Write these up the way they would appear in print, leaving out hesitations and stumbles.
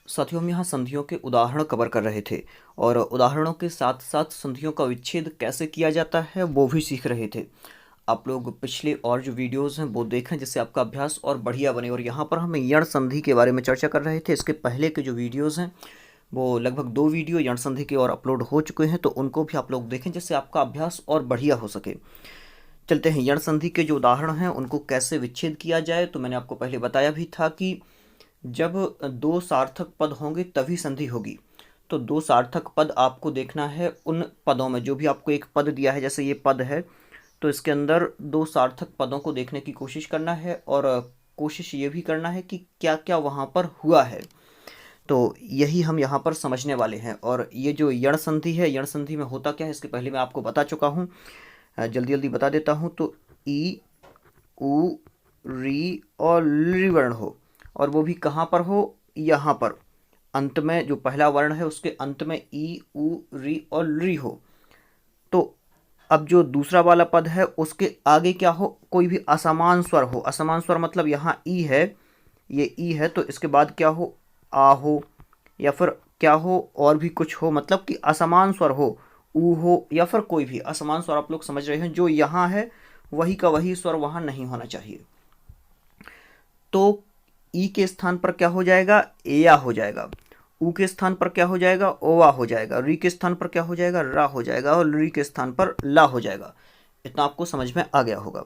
साथियों, हम यहाँ संधियों के उदाहरण कवर कर रहे थे और उदाहरणों के साथ साथ संधियों का विच्छेद कैसे किया जाता है वो भी सीख रहे थे। आप लोग पिछले और जो वीडियोस हैं वो देखें जिससे आपका अभ्यास और बढ़िया बने। और यहाँ पर हम यण संधि के बारे में चर्चा कर रहे थे। इसके पहले के जो वीडियोस हैं वो लगभग 2 वीडियो यण संधि के और अपलोड हो चुके हैं, तो उनको भी आप लोग देखें जिससे आपका अभ्यास और बढ़िया हो सके। चलते हैं यण संधि के जो उदाहरण हैं उनको कैसे विच्छेद किया जाए। तो मैंने आपको पहले बताया भी था कि जब 2 सार्थक पद होंगे तभी संधि होगी। तो 2 सार्थक पद आपको देखना है उन पदों में। जो भी आपको एक पद दिया है, जैसे ये पद है, तो इसके अंदर 2 सार्थक पदों को देखने की कोशिश करना है और कोशिश ये भी करना है कि क्या क्या वहाँ पर हुआ है। तो यही हम यहाँ पर समझने वाले हैं। और ये जो यण संधि है, यण संधि में होता क्या है इसके पहले मैं आपको बता चुका हूँ, जल्दी जल्दी बता देता हूँ। तो ई, उ, री और लृ वर्ण हो, और वो भी कहाँ पर हो, यहाँ पर अंत में जो पहला वर्ण है उसके अंत में ई, उ, री और लृ हो। तो अब जो दूसरा वाला पद है उसके आगे क्या हो, कोई भी असमान स्वर हो। असमान स्वर मतलब यहाँ ई है, ये ई है, तो इसके बाद क्या हो, आ हो, या फिर क्या हो, और भी कुछ हो, मतलब कि असमान स्वर हो, ऊ हो, या फिर कोई भी असमान स्वर। आप लोग समझ रहे हैं, जो यहाँ है वही का वही स्वर वहाँ नहीं होना चाहिए। तो ई के स्थान पर क्या हो जाएगा, एया हो जाएगा। ऊ के स्थान पर क्या हो जाएगा, ओवा हो जाएगा। री के स्थान पर क्या हो जाएगा, रा हो जाएगा। और री के स्थान पर ला हो जाएगा। इतना आपको समझ में आ गया होगा।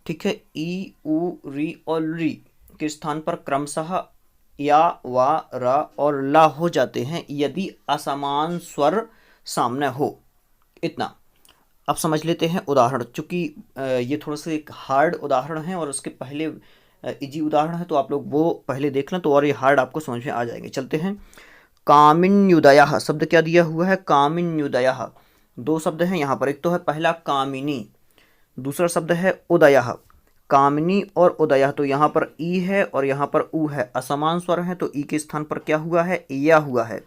ठीक है। ई, उ, री और री के स्थान पर क्रमशः या, वा, रा और ला हो जाते हैं यदि असमान स्वर सामने हो। इतना अब समझ लेते हैं उदाहरण। चूंकि ये थोड़ा सा एक हार्ड उदाहरण है और उसके पहले इजी उदाहरण है, तो आप लोग वो पहले देख लें तो और ये हार्ड आपको समझ में आ जाएंगे। चलते हैं। कामिन्युदयः शब्द क्या दिया हुआ है, कामिन्युदयः। 2 शब्द हैं यहाँ पर। एक तो है पहला कामिनी, दूसरा शब्द है उदयः। कामिनी और उदयः, तो यहाँ पर ई है और यहाँ पर ऊ है, असमान स्वर है, तो ई के स्थान पर क्या हुआ है, या हुआ है।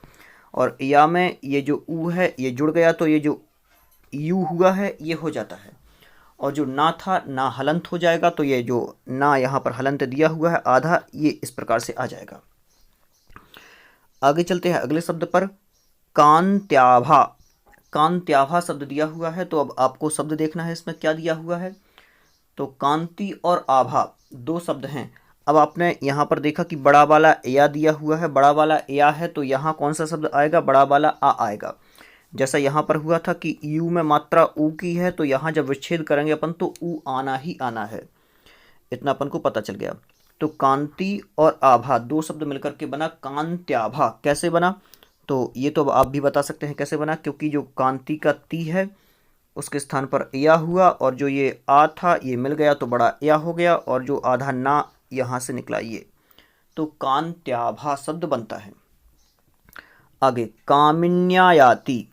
और या में ये जो ऊ है ये जुड़ गया, तो ये जो यू हुआ है ये हो जाता है। और जो ना था, ना हलंत हो जाएगा, तो ये जो ना यहाँ पर हलंत दिया हुआ है आधा, ये इस प्रकार से आ जाएगा। आगे चलते हैं अगले शब्द पर। कांत्याभा। कांत्याभा शब्द दिया हुआ है, तो अब आपको शब्द देखना है इसमें क्या दिया हुआ है। तो कांति और आभा 2 शब्द हैं। अब आपने यहाँ पर देखा कि बड़ा वाला या दिया हुआ है, बड़ा वाला या है, तो यहाँ कौन सा शब्द आएगा, बड़ा वाला आ आएगा। जैसा यहाँ पर हुआ था कि यू में मात्रा ऊ की है, तो यहाँ जब विच्छेद करेंगे अपन तो ऊ आना ही आना है। इतना अपन को पता चल गया। तो कांति और आभा 2 शब्द मिलकर के बना कांत्याभा। कैसे बना, तो ये तो आप भी बता सकते हैं कैसे बना, क्योंकि जो कांति का ती है उसके स्थान पर या हुआ, और जो ये आ था ये मिल गया तो बड़ा या हो गया, और जो आधा ना यहाँ से निकला ये, तो कांत्याभा शब्द बनता है। आगे कामिन्यायाति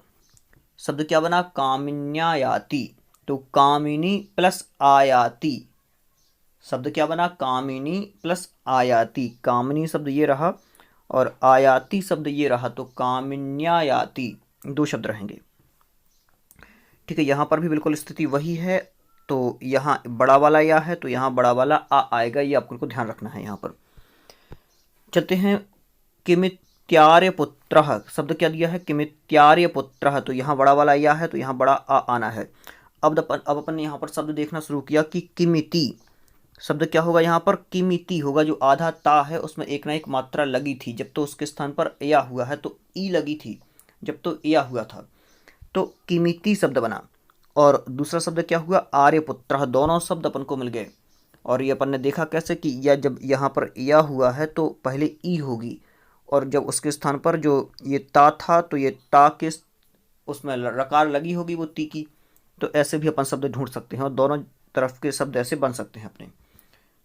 शब्द क्या बना, कामिन्यायाति। तो कामिनी प्लस आयाति शब्द क्या बना, कामिनी प्लस आयाति। कामिनी शब्द ये रहा और आयाति शब्द ये रहा, तो कामिन्यायाति 2 शब्द रहेंगे। ठीक है। यहाँ पर भी बिल्कुल स्थिति वही है। तो यहाँ बड़ा वाला या है, तो यहाँ बड़ा वाला आ आएगा, ये आपको ध्यान रखना है। यहाँ पर चलते हैं। किमित्यार्य पुत्रः शब्द क्या दिया है, किमित्यार्य पुत्रः, तो यहाँ बड़ा वाला या है, तो यहाँ बड़ा आ आना है। अब अपन ने यहाँ पर शब्द देखना शुरू किया कि किमिति शब्द क्या होगा, यहाँ पर किमिति होगा। जो आधा ता है उसमें एक ना एक मात्रा लगी थी, जब तो उसके स्थान पर या हुआ है, तो ई लगी थी जब तो या हुआ था, तो किमिति शब्द बना। और दूसरा शब्द क्या हुआ, आर्यपुत्र। दोनों शब्द अपन को मिल गए। और ये अपन ने देखा कैसे कि या जब यहाँ पर या हुआ है तो पहले ई होगी, और जब उसके स्थान पर जो ये ता था तो ये ता के उसमें रकार लगी होगी, वो ती की। तो ऐसे भी अपन शब्द ढूंढ सकते हैं और दोनों तरफ के शब्द ऐसे बन सकते हैं अपने।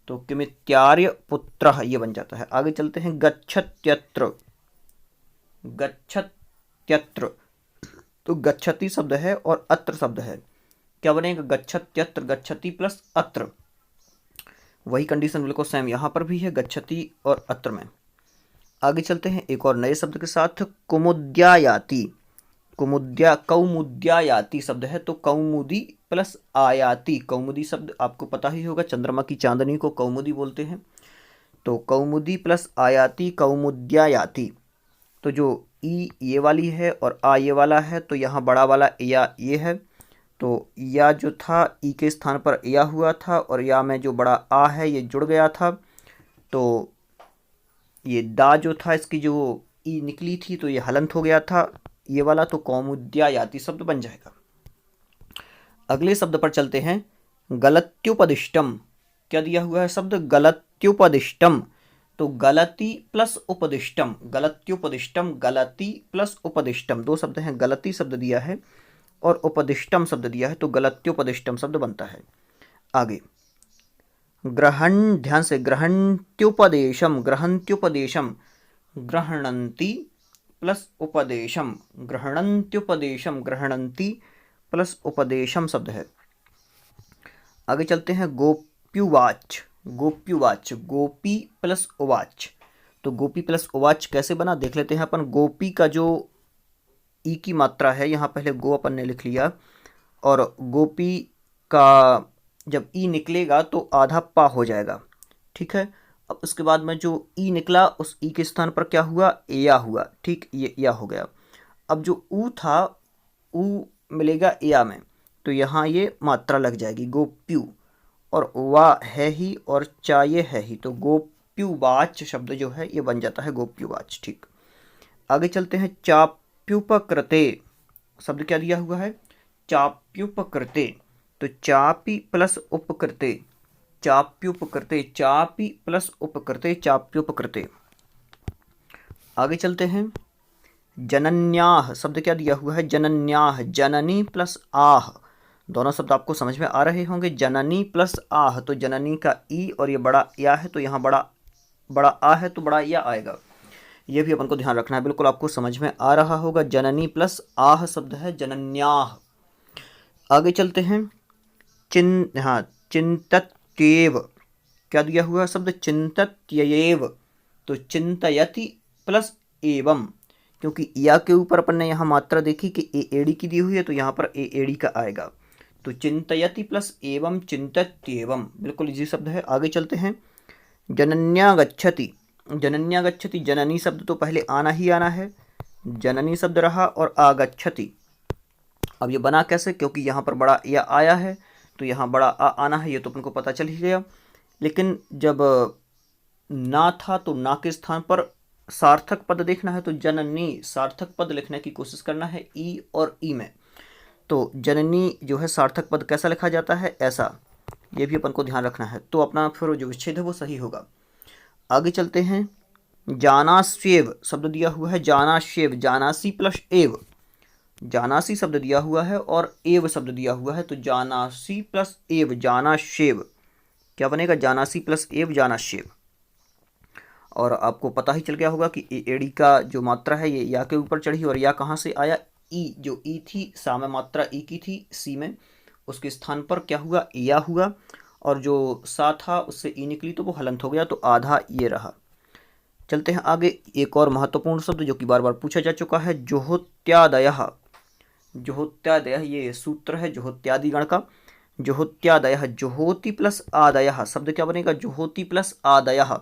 तो किमित्यार्य पुत्र ये बन जाता है। आगे चलते हैं। गच्छत्यत्र। गच्छत्यत्र, तो गच्छति शब्द है और अत्र शब्द है। क्या बनेगा, गच्छत्यत्र, गच्छति प्लस अत्र। वही कंडीशन बिल्कुल सेम यहाँ पर भी है, गच्छति और अत्र में। आगे चलते हैं एक और नए शब्द के साथ। कुमुद्यायाति। कौमुद्यायाति शब्द है, तो कौमुदी प्लस आयाति। कौमुदी शब्द आपको पता ही होगा, चंद्रमा की चांदनी को कौमुदी बोलते हैं। तो कौमुदी प्लस आयाति कौमुद्यायाति। तो जो ई ये वाली है और आ ये वाला है, तो यहाँ बड़ा वाला या ये है, तो या जो था ई के स्थान पर या हुआ था और या में जो बड़ा आ है ये जुड़ गया था, तो ये दा जो था इसकी जो ई निकली थी तो ये हलंत हो गया था ये वाला, तो कौमुद्यायाति शब्द बन जाएगा। अगले शब्द पर चलते हैं, गलत्युपदिष्टम। क्या दिया हुआ है शब्द? गलत्युपदिष्टम। तो गलती प्लस उपदिष्टम, गलत्युपदिष्टम, गलती प्लस उपदिष्टम, दो शब्द हैं, गलती शब्द दिया है और उपदिष्टम शब्द दिया है, तो गलत्युपदिष्टम शब्द बनता है। आगे ग्रहण, ध्यान से, ग्रहण्त्युपदेशम, ग्रहण्त्युपदेशम, ग्रहणन्ति प्लस उपदेशम, ग्रहणन्त्युपदेशम, ग्रहणन्ति प्लस उपदेशम शब्द है। आगे चलते हैं, गोप्युवाच, गोप्युवाच, गोपी प्लस उवाच। तो गोपी प्लस उवाच कैसे बना देख लेते हैं अपन। गोपी का जो ई की मात्रा है, यहाँ पहले गो अपन ने लिख लिया, और गोपी का जब ई निकलेगा तो आधा पा हो जाएगा, ठीक है। अब उसके बाद में जो ई निकला उस ई के स्थान पर क्या हुआ? या हुआ, ठीक, ये या हो गया। अब जो ऊ था, ऊ मिलेगा या में, तो यहाँ ये मात्रा लग जाएगी गोप्यू, और वा है ही और चा ये है ही, तो गोप्युवाच शब्द जो है ये बन जाता है गोप्युवाच, ठीक। आगे चलते हैं, चाप्युपकृते शब्द क्या दिया हुआ है? चाप्युपकृते। तो चापी प्लस उपकृते, चाप्युपकृते, चापी प्लस उपकृते, चाप्युपकृते। आगे चलते हैं, जनन्याह शब्द क्या दिया हुआ है? जनन्याह, जननी प्लस आह, दोनों शब्द आपको समझ में आ रहे होंगे। जननी प्लस आह, तो जननी का ई और ये बड़ा या है, तो यहाँ बड़ा आ है तो बड़ा या आएगा, ये भी अपन को ध्यान रखना है। बिल्कुल आपको समझ में आ रहा होगा, जननी प्लस आह शब्द है जनन्याह। आगे चलते हैं, चिंतत्येव, क्या दिया हुआ शब्द? चिंतत्येव। तो चिंतयति प्लस एवं, क्योंकि या के ऊपर अपन ने यहाँ मात्रा देखी कि ए एड़ी की दी हुई है, तो यहाँ पर ए एड़ी का आएगा, तो चिंतयति प्लस एवं, चिंतत्येवम, बिल्कुल इजी शब्द है। आगे चलते हैं, जनन्यागच्छति, जनन्यागच्छति, जननी शब्द तो पहले आना ही आना है, जननी शब्द रहा और आगच्छति। अब ये बना कैसे? क्योंकि यहाँ पर बड़ा या आया है तो यहाँ बड़ा आ आना है, ये तो अपन को पता चल ही गया। लेकिन जब ना था तो ना के स्थान पर सार्थक पद देखना है, तो जननी सार्थक पद लिखने की कोशिश करना है ई और ई में। तो जननी जो है सार्थक पद कैसा लिखा जाता है? ऐसा, ये भी अपन को ध्यान रखना है, तो अपना फिर जो विच्छेद है वो सही होगा। आगे चलते हैं, जानास्येव शब्द दिया हुआ है, जानास्येव, जानासी प्लस एव, जानासी शब्द दिया हुआ है और एव शब्द दिया हुआ है, तो जानासी प्लस एव, जानास्येव, क्या बनेगा? जानासी प्लस एव, जानास्येव। और आपको पता ही चल गया होगा कि एड़ी का जो मात्रा है ये या के ऊपर चढ़ी, और या कहाँ से आया? ई, जो ई थी सा में मात्रा ई की थी सी में, उसके स्थान पर क्या हुआ? या हुआ, और जो सा था उससे ई निकली तो वो हलंत हो गया, तो आधा ये रहा। चलते हैं आगे, एक और महत्वपूर्ण शब्द जो कि बार बार पूछा जा चुका है, जोहोत्यादयः, जोहोत्यादयः ये सूत्र है जोहोत्यादि गण का, जोहोत्यादयः, जोहोति प्लस आदयः शब्द क्या बनेगा? जोहोति प्लस आदयः।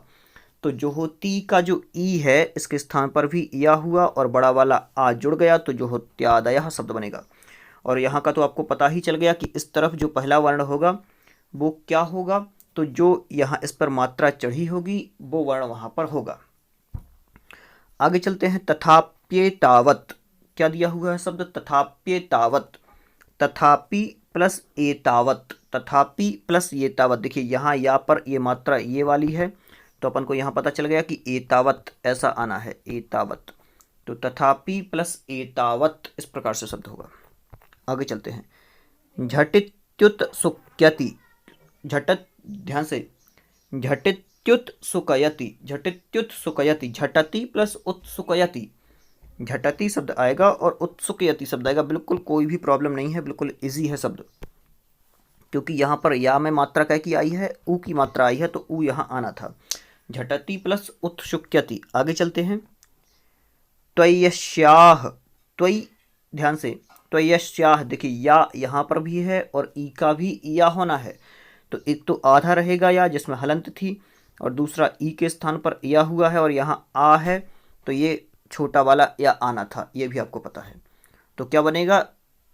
तो जोहोती का जो ई है इसके स्थान पर भी या हुआ और बड़ा वाला आ जुड़ गया, तो जोहोत्यादयः शब्द बनेगा। और यहाँ का तो आपको पता ही चल गया कि इस तरफ जो पहला वर्ण होगा वो क्या होगा, तो जो यहाँ इस पर मात्रा चढ़ी होगी वो वर्ण वहाँ पर होगा। आगे चलते हैं, तथाप्येतावत्, क्या दिया हुआ है शब्द? तथाप्येतावत्, तथापि प्लस एतावत्, तथापि प्लस ये तावत्। देखिए यहाँ या पर ये मात्रा ये वाली है, तो अपन को यहाँ पता चल गया कि एतावत् ऐसा आना है, एतावत्, तो तथापि प्लस एतावत् इस प्रकार से शब्द होगा। आगे चलते हैं, झटित्युत्सुक्यति, झटत, ध्यान से, झटित्युत्सुकयति, झटित्युत्सुकयति, झटति प्लस उत्सुकयति, झटति शब्द आएगा और उत्सुकयति शब्द आएगा। बिल्कुल कोई भी प्रॉब्लम नहीं है, बिल्कुल इजी है शब्द, क्योंकि यहाँ पर या में मात्रा क्या की आई है? ऊ की मात्रा आई है, तो ऊ यहाँ आना था, झटति प्लस उत्सुक्यति। आगे चलते हैं, त्वय्यस्याह, त्वय्, ध्यान से, त्वय्यस्याह, देखिए या यहाँ पर भी है और ई का भी या होना है, तो एक तो आधा रहेगा या जिसमें हलंत थी, और दूसरा ई के स्थान पर या हुआ है और यहाँ आ है, तो ये छोटा वाला या आना था, ये भी आपको पता है। तो क्या बनेगा,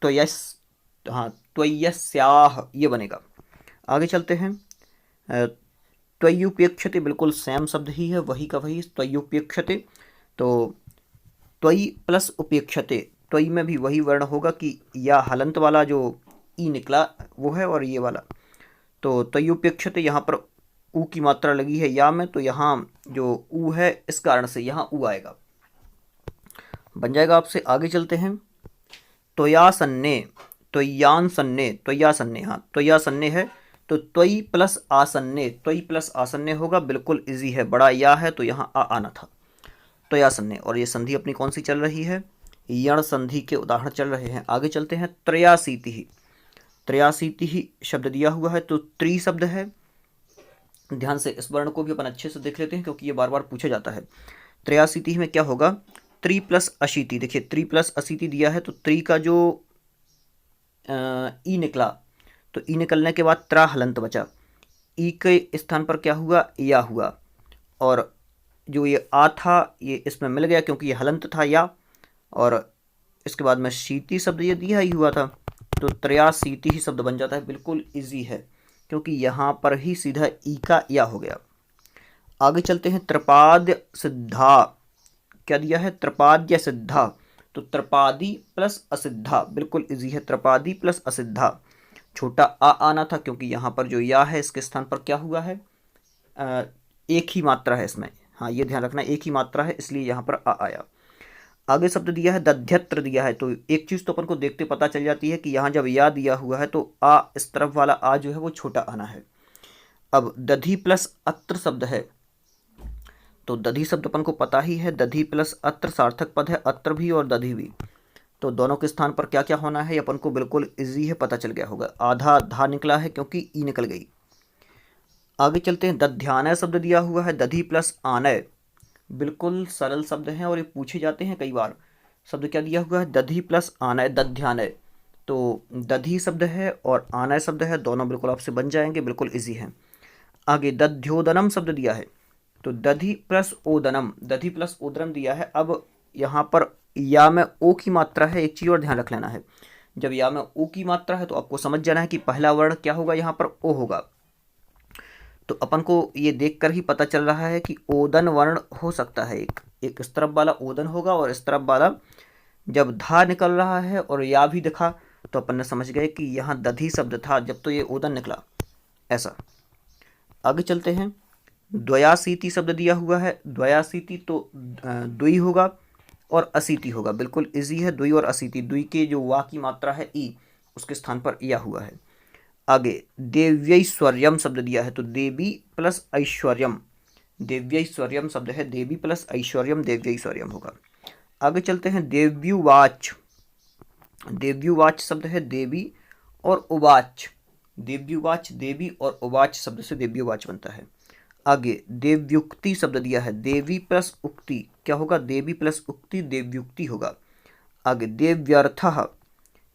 तो यस, हाँ त्वयस्याह ये बनेगा। आगे चलते हैं। त्वयुपेक्षते बिल्कुल सेम शब्द ही है, वही का वही, त्वयुपेक्षते। तो त्वयि प्लस उपेक्षते, त्वयि में भी वही वर्ण होगा कि या हलंत वाला जो ई निकला वो है और ये वाला। तो त्वयुपेक्षते यहाँ पर ऊ की मात्रा लगी है या में, तो यहाँ जो ऊ है इस कारण से यहाँ ऊ आएगा, बन जाएगा आपसे। आगे चलते हैं। त्वयासन्ने, त्वयान्सन्ने, त्वयासन्ने, हाँ त्वयासन्ने है, तो त्वयि प्लस आसन्ने, त्वयि प्लस आसन्ने होगा, बिल्कुल इजी है, बड़ा या है तो यहाँ आ आना था, त्वयासन्ने। और ये संधि अपनी कौन सी चल रही है, यण संधि के उदाहरण चल रहे हैं। आगे चलते हैं। त्रयाशीति, त्रयाशीति शब्द दिया हुआ है, तो त्रि शब्द है। ध्यान से इस वर्ण को भी अपन अच्छे से देख लेते हैं क्योंकि ये बार बार पूछा जाता है। त्रयाशीति में क्या होगा, त्रि प्लस अशीति, देखिए त्रि प्लस अशीति दिया है, तो त्रि का जो ई निकला, तो ई निकलने के बाद त्रा हलंत बचा, ई के स्थान पर क्या हुआ, या हुआ, और जो ये आ था ये इसमें मिल गया क्योंकि ये हलंत था या, और इसके बाद में शीति शब्द ये दिया ही हुआ था, तो त्रयाशीति ही शब्द बन जाता है, बिल्कुल इजी है क्योंकि यहाँ पर ही सीधा ई का या हो गया। आगे चलते हैं। त्रिपाद्य सिद्धा, क्या दिया है, त्रिपाद्य सिद्धा, तो त्रिपादी प्लस असिद्धा, बिल्कुल इजी है, त्रिपादी प्लस असिद्धा। छोटा आ आना था क्योंकि यहाँ पर जो या है इसके स्थान पर क्या हुआ है, एक ही मात्रा है इसमें, हाँ ये ध्यान रखना, एक ही मात्रा है इसलिए यहाँ पर आ आया। आगे शब्द दिया है दध्यत्र दिया है, तो एक चीज़ तो अपन को देखते पता चल जाती है कि यहाँ जब या दिया हुआ है तो आ, इस तरफ वाला आ जो है वो छोटा आना है। अब दधि प्लस अत्र शब्द है, तो दधि शब्द अपन को पता ही है, दधि प्लस अत्र सार्थक पद है, अत्र भी और दधि भी, तो दोनों के स्थान पर क्या क्या होना है अपन को बिल्कुल इजी है, पता चल गया होगा। आधा धा निकला है क्योंकि ई निकल गई। आगे चलते हैं। दध्यानय शब्द दिया हुआ है, दधि प्लस आनय, बिल्कुल सरल शब्द हैं और ये पूछे जाते हैं कई बार। शब्द क्या दिया हुआ है, दधि प्लस आनय, दध्यानय, तो दधि शब्द है और आनय शब्द है, दोनों बिल्कुल आपसे बन जाएंगे, बिल्कुल इजी है। आगे दध्योदनम शब्द दिया है, तो दधि प्लस ओदनम, दधि प्लस ओदनम दिया है। अब यहाँ पर या में ओ की मात्रा है, एक चीज़ और ध्यान रख लेना है, जब या में ओ की मात्रा है तो आपको समझ जाना है कि पहला वर्ण क्या होगा, यहाँ पर ओ होगा। तो अपन को ये देखकर ही पता चल रहा है कि ओदन वर्ण हो सकता है, एक इस तरफ वाला ओदन होगा और इस तरफ वाला, जब धा निकल रहा है और या भी दिखा तो अपन ने समझ गए कि यहाँ दधि शब्द था जब तो ये ओदन निकला, ऐसा। आगे चलते हैं। द्वयाशीति शब्द दिया हुआ है, द्वयाशीति तो द्वि होगा और अशीति होगा, बिल्कुल इजी है, द्वि और अशीति, द्वि के जो वा की मात्रा है ई, उसके स्थान पर या हुआ है। आगे देव्यैश्वर्यम शब्द दिया है, तो देवी प्लस ऐश्वर्यम, देव्यैश्वर्यम शब्द है, देवी प्लस ऐश्वर्यम, देव्यैश्वर्यम होगा। आगे चलते हैं। देव्युवाच, देव्युवाच शब्द है, देवी और उवाच, देव्युवाच देवी और उवाच शब्द से देव्युवाच बनता है। आगे देव्युक्ति शब्द दिया है, देवी प्लस उक्ति, क्या होगा, देवी प्लस उक्ति, देव्युक्ति होगा। आगे देव्यर्थः,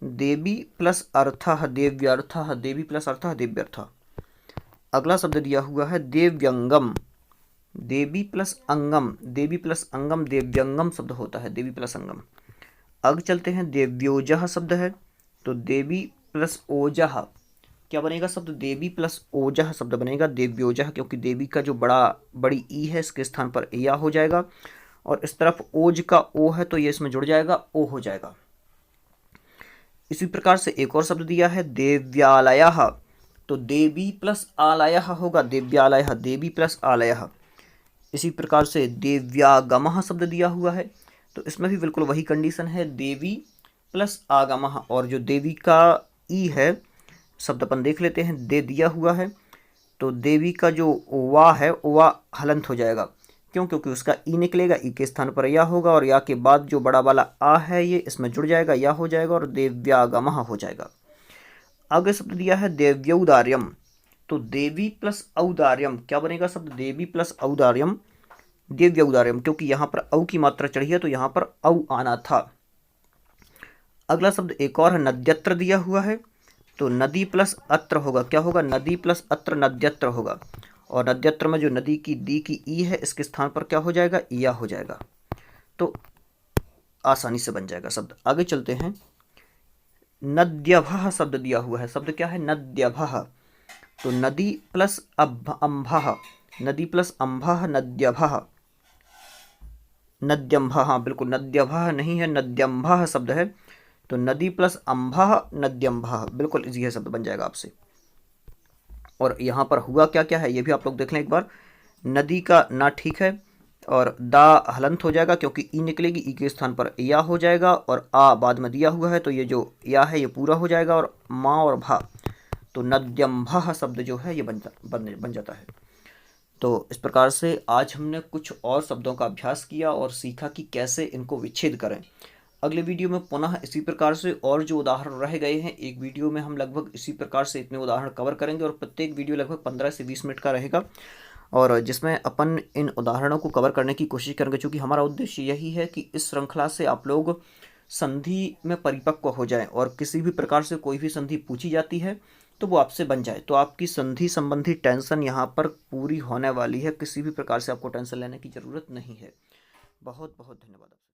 देवी प्लस अर्थः, देव्यर्थः, देवी प्लस अर्थः, देव्यर्थः। अगला शब्द दिया हुआ है देव्यंगम, देवी प्लस अंगम, देवी प्लस अंगम, देव्यंगम शब्द होता है, देवी प्लस अंगम। आगे चलते हैं। देव्योजह शब्द है, तो देवी प्लस ओजह, क्या बनेगा शब्द, देवी प्लस ओजह शब्द बनेगा, देव्योजह, क्योंकि देवी का जो बड़ी ई है इसके स्थान पर या हो जाएगा और इस तरफ ओज का ओ है तो ये इसमें जुड़ जाएगा, ओ हो जाएगा। इसी प्रकार से एक और शब्द दिया है देव्यालयः, तो देवी प्लस आलयः होगा, देव्यालयः, देवी प्लस आलयः। इसी प्रकार से देव्यागमः शब्द दिया हुआ है, तो इसमें भी बिल्कुल वही कंडीशन है, देवी प्लस आगमः, और जो देवी का ई है शब्द अपन देख लेते हैं, दे दिया हुआ है, तो देवी का जो वा है वा हलंत हो जाएगा, क्यों, क्योंकि उसका ई निकलेगा, ई के स्थान पर या होगा और या के बाद जो बड़ा वाला आ है ये इसमें जुड़ जाएगा, या हो जाएगा और देव्यागमः हो जाएगा। आगे शब्द दिया है देव्यौदार्यम, तो देवी प्लस औदार्यम, क्या बनेगा शब्द, देवी प्लस औदार्यम, देव्यौदार्यम, क्योंकि यहाँ पर औ की मात्रा चढ़ी है तो यहाँ पर औ आना था। अगला शब्द एक और है नद्यत्र दिया हुआ है, तो नदी प्लस अत्र होगा, क्या होगा, नदी प्लस अत्र, नद्यत्र होगा। और नद्यत्र में जो नदी की दी की ई है इसके स्थान पर क्या हो जाएगा, इया हो जाएगा। तो आसानी से बन जाएगा शब्द। आगे चलते हैं। नद्यभः शब्द दिया हुआ है, शब्द क्या है, नद्यभः। तो नदी प्लस अम्भः, नदी प्लस अम्भः नद्यभः, नद्यम्भः, हाँ बिल्कुल, नद्यभः नहीं है, नद्यम्भः शब्द है। तो नदी प्लस अम्भः नद्यम्भः, बिल्कुल इजी है, शब्द बन जाएगा आपसे। और यहाँ पर हुआ क्या क्या है ये भी आप लोग देख लें एक बार। नदी का ना ठीक है और दा हलंत हो जाएगा क्योंकि ई निकलेगी, ई के स्थान पर या हो जाएगा, और आ बाद में दिया हुआ है तो ये जो या है ये पूरा हो जाएगा, और माँ और भा, तो नद्यम्भः शब्द जो है ये बन जाता है। तो इस प्रकार से आज हमने कुछ और शब्दों का अभ्यास किया और सीखा कि कैसे इनको विच्छेद करें। अगले वीडियो में पुनः इसी प्रकार से और जो उदाहरण रह गए हैं, एक वीडियो में हम लगभग इसी प्रकार से इतने उदाहरण कवर करेंगे, और प्रत्येक वीडियो लगभग 15 से 20 मिनट का रहेगा, और जिसमें अपन इन उदाहरणों को कवर करने की कोशिश करेंगे, क्योंकि हमारा उद्देश्य यही है कि इस श्रृंखला से आप लोग संधि में परिपक्व हो जाएं, और किसी भी प्रकार से कोई भी संधि पूछी जाती है तो वो आपसे बन जाए। तो आपकी संधि संबंधी टेंशन यहाँ पर पूरी होने वाली है, किसी भी प्रकार से आपको टेंशन लेने की ज़रूरत नहीं है। बहुत बहुत धन्यवाद।